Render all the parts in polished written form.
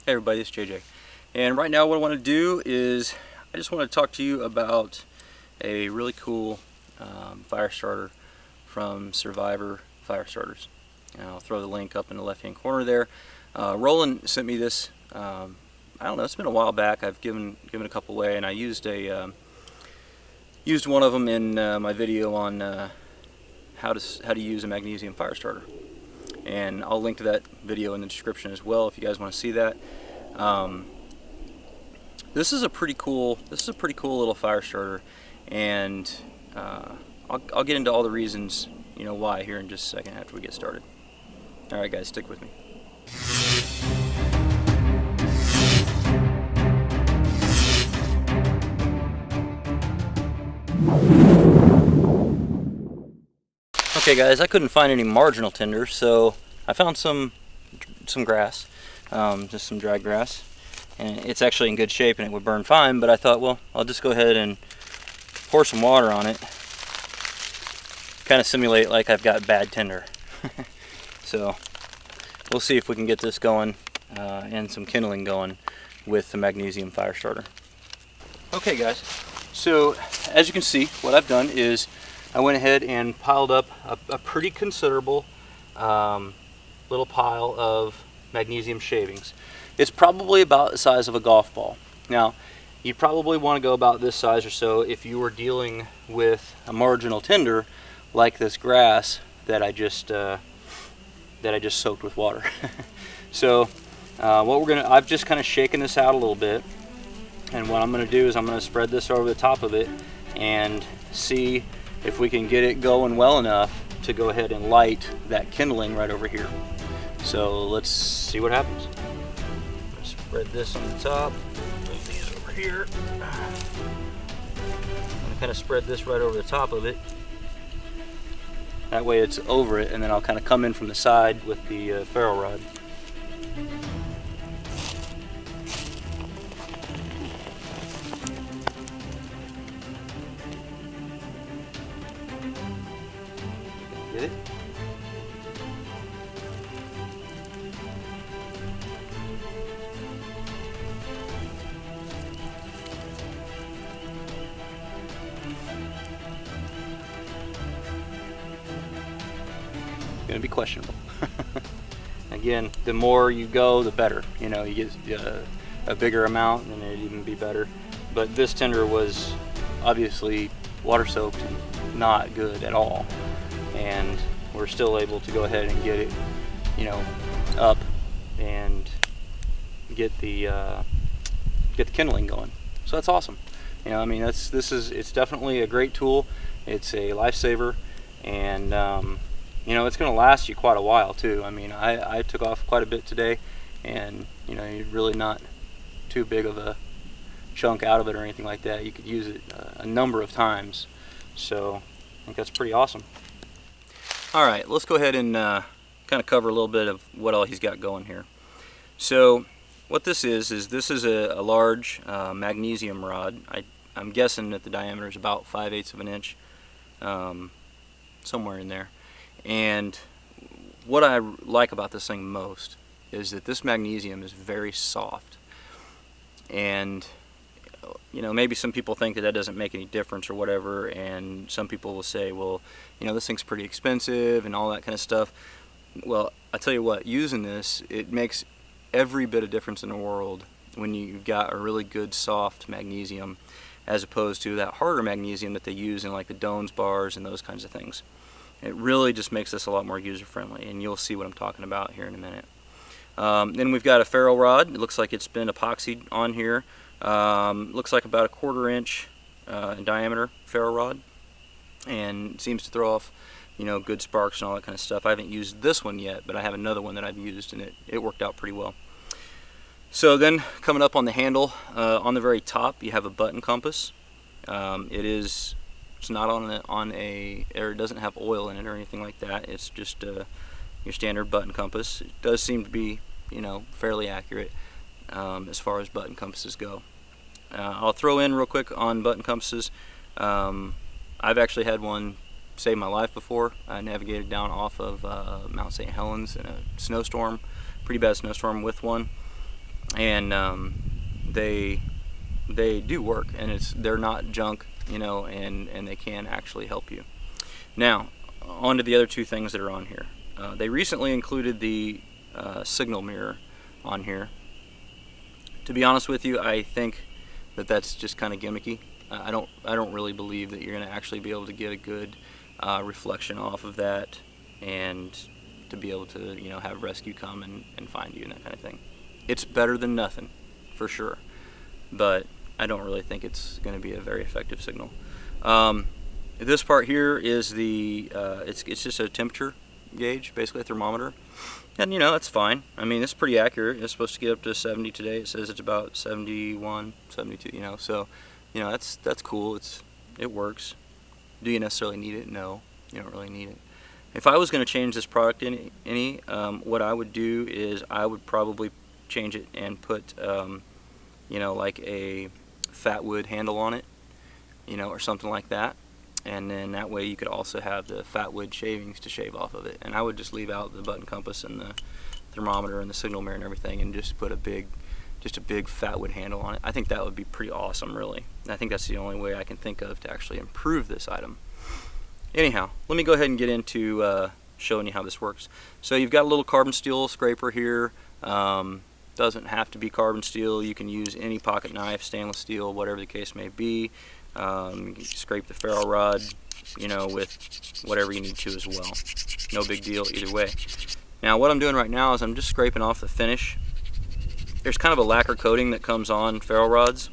Hey everybody, it's JJ. And right now what I want to do is I just want to talk to you about a really cool fire starter from Survivor Fire Starters. And I'll throw the link up in the left hand corner there. Roland sent me this, I don't know, it's been a while back. I've given a couple away, and I used one of them in my video on how to use a magnesium fire starter. And I'll link to that video in the description as well if you guys want to see that. This is a pretty cool little fire starter, and I'll get into all the reasons, you know, why here in just a second after we get started. All right, guys, stick with me. Okay guys, I couldn't find any marginal tinder, so I found some grass, just some dry grass, and it's actually in good shape and it would burn fine, but I thought, well, I'll just go ahead and pour some water on it, kind of simulate like I've got bad tinder. So we'll see if we can get this going and some kindling going with the magnesium fire starter. Okay guys, so as you can see, what I've done is I went ahead and piled up a pretty considerable little pile of magnesium shavings. It's probably about the size of a golf ball. Now, you probably want to go about this size or so if you were dealing with a marginal tinder like this grass that I just soaked with water. So I've just kind of shaken this out a little bit, and what I'm going to do is I'm going to spread this over the top of it and see if we can get it going well enough to go ahead and light that kindling right over here. So let's see what happens. Spread this on the top, move these over here. I'm gonna kind of spread this right over the top of it. That way it's over it, and then I'll kind of come in from the side with the ferro rod. Get it? Going to be questionable. Again, the more you go, the better. You know, you get a bigger amount, and it'd even be better. But this tinder was obviously water soaked and not good at all, and we're still able to go ahead and get it, you know, up and get the kindling going. So that's awesome. You know, I mean, it's definitely a great tool. It's a lifesaver, and you know, it's going to last you quite a while too. I mean, I took off quite a bit today, and you know, you're really not too big of a chunk out of it or anything like that. You could use it a number of times, so I think that's pretty awesome. All right, let's go ahead and kind of cover a little bit of what all he's got going here. So what this is this a large magnesium rod. I'm guessing that the diameter is about 5/8 of an inch, somewhere in there. And what I like about this thing most is that this magnesium is very soft. And you know, maybe some people think that doesn't make any difference or whatever, and some people will say, well, you know, this thing's pretty expensive and all that kind of stuff. Well, I tell you what, using this, it makes every bit of difference in the world when you've got a really good soft magnesium as opposed to that harder magnesium that they use in like the Doan's bars and those kinds of things. It really just makes this a lot more user-friendly, and you'll see what I'm talking about here in a minute. Then we've got a ferro rod. It looks like it's been epoxied on here. Looks like about a 1/4 inch in diameter ferro rod, and seems to throw off, you know, good sparks and all that kind of stuff. I haven't used this one yet, but I have another one that I've used, and it worked out pretty well. So then coming up on the handle, on the very top, you have a button compass. It's not it doesn't have oil in it or anything like that. It's just your standard button compass. It does seem to be, you know, fairly accurate as far as button compasses go. I'll throw in real quick on button compasses. I've actually had one save my life before. I navigated down off of Mount St. Helens in a snowstorm, pretty bad snowstorm with one. and they do work, and they're not junk, you know, and they can actually help you. Now, on to the other two things that are on here. They recently included the signal mirror on here. To be honest with you, I think that that's just kind of gimmicky. I don't really believe that you're going to actually be able to get a good reflection off of that, and to be able to, you know, have rescue come and find you and that kind of thing. It's better than nothing, for sure, but I don't really think it's going to be a very effective signal. This part here is the it's just a temperature gauge, basically a thermometer, and you know, that's fine. I mean, it's pretty accurate. It's supposed to get up to 70 today. It says it's about 71, 72, you know, so you know, that's cool. It works. Do you necessarily need it? No, you don't really need it. If I was going to change this product any, what I would do is I would probably change it and put you know, like a fat wood handle on it, you know, or something like that, and then that way you could also have the fat wood shavings to shave off of it. And I would just leave out the button compass and the thermometer and the signal mirror and everything, and just put a big fat wood handle on it. I think that would be pretty awesome, really. I think that's the only way I can think of to actually improve this item. Anyhow, let me go ahead and get into showing you how this works. So you've got a little carbon steel scraper here. Doesn't have to be carbon steel. You can use any pocket knife, stainless steel, whatever the case may be. You can scrape the Ferro Rod, you know, with whatever you need to as well. No big deal either way. Now what I'm doing right now is I'm just scraping off the finish. There's kind of a lacquer coating that comes on Ferro Rods,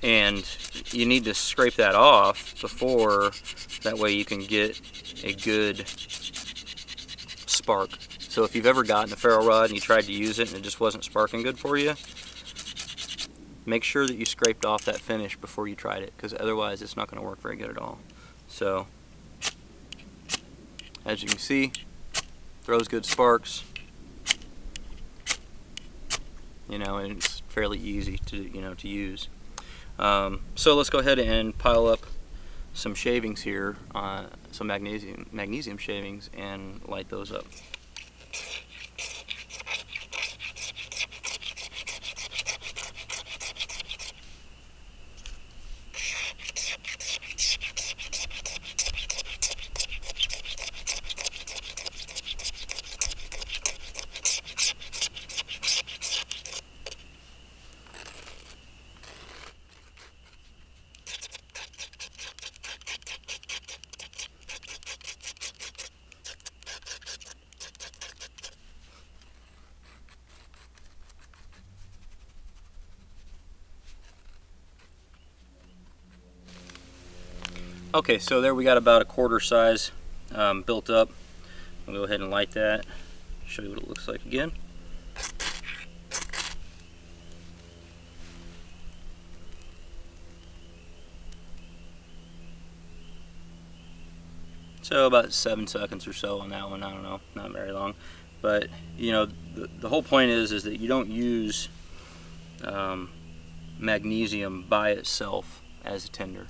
and you need to scrape that off before, that way you can get a good spark. So if you've ever gotten a Ferro Rod and you tried to use it and it just wasn't sparking good for you, make sure that you scraped off that finish before you tried it, because otherwise it's not going to work very good at all. So as you can see, throws good sparks, you know, and it's fairly easy to, you know, to use. So let's go ahead and pile up some shavings here, some magnesium shavings, and light those up. Okay, so there we got about a quarter size built up. I'll go ahead and light that, show you what it looks like again. So about 7 seconds or so on that one. I don't know, not very long. But you know, the whole point is that you don't use magnesium by itself as a tinder.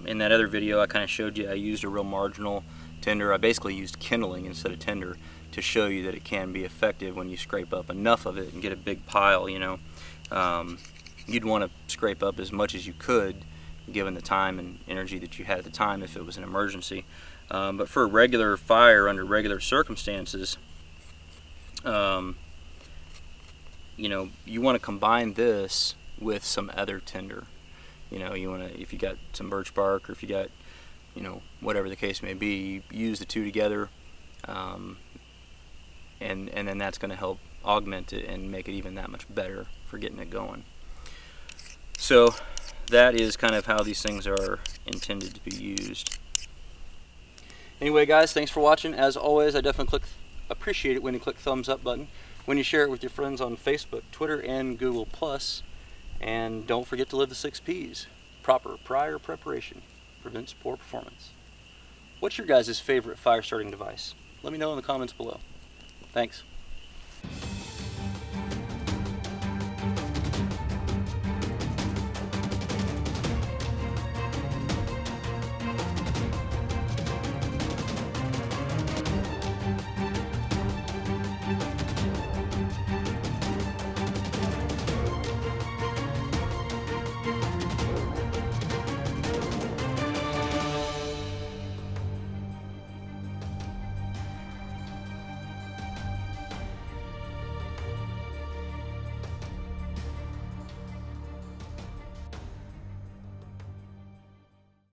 In that other video I kind of showed you I used a real marginal tinder. I basically used kindling instead of tinder to show you that it can be effective when you scrape up enough of it and get a big pile, you know. You'd want to scrape up as much as you could given the time and energy that you had at the time if it was an emergency. But for a regular fire under regular circumstances, you know, you want to combine this with some other tinder. You know, you want to, if you got some birch bark, or if you got, you know, whatever the case may be, you use the two together, and then that's going to help augment it and make it even that much better for getting it going. So that is kind of how these things are intended to be used. Anyway, guys, thanks for watching. As always, I definitely appreciate it when you click the thumbs up button, when you share it with your friends on Facebook, Twitter, and Google+. And don't forget to live the 6 P's. Proper prior preparation prevents poor performance. What's your guys' favorite fire starting device? Let me know in the comments below. Thanks.